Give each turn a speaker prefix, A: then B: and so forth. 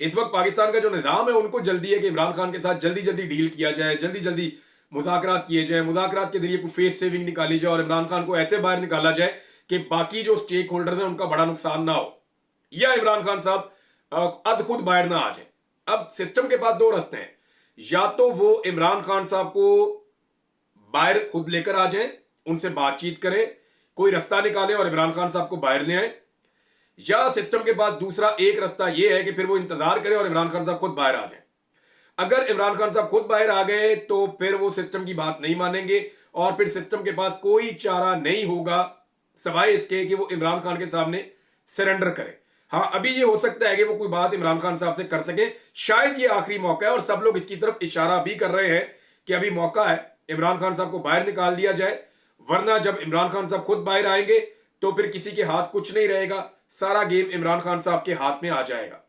A: इस वक्त पाकिस्तान का जो निज़ाम है उनको जल्दी है कि इमरान खान के साथ जल्दी जल्दी डील किया जाए, जल्दी जल्दी मुज़ाकरात किए जाए, मुज़ाकरात के जरिए कोई फेस सेविंग निकाली जाए और इमरान खान को ऐसे बाहर निकाला जाए कि बाकी जो स्टेक होल्डर हैं उनका बड़ा नुकसान ना हो, या इमरान खान साहब अद खुद बाहर ना आ जाए। अब सिस्टम के पास दो रास्ते हैं, या तो वो इमरान खान साहब को बाहर खुद लेकर आ जाएं, उनसे बातचीत करें, कोई रास्ता निकालें और इमरान खान साहब को बाहर ले आए, या सिस्टम के पास दूसरा एक रास्ता यह है कि फिर वो इंतजार करे और इमरान खान साहब खुद बाहर आ जाए। अगर इमरान खान साहब खुद बाहर आ गए तो फिर वो सिस्टम की बात नहीं मानेंगे और फिर सिस्टम के पास कोई चारा नहीं होगा सवाए इसके कि वो इमरान खान के सामने सरेंडर करे। हाँ, अभी ये हो सकता है कि वो कोई बात इमरान खान साहब से कर सके, शायद ये आखिरी मौका है और सब लोग इसकी तरफ इशारा भी कर रहे हैं कि अभी मौका है इमरान खान साहब को बाहर निकाल दिया जाए, वरना जब इमरान खान साहब खुद बाहर आएंगे तो फिर किसी के हाथ कुछ नहीं रहेगा, सारा गेम इमरान खान साहब के हाथ में आ जाएगा।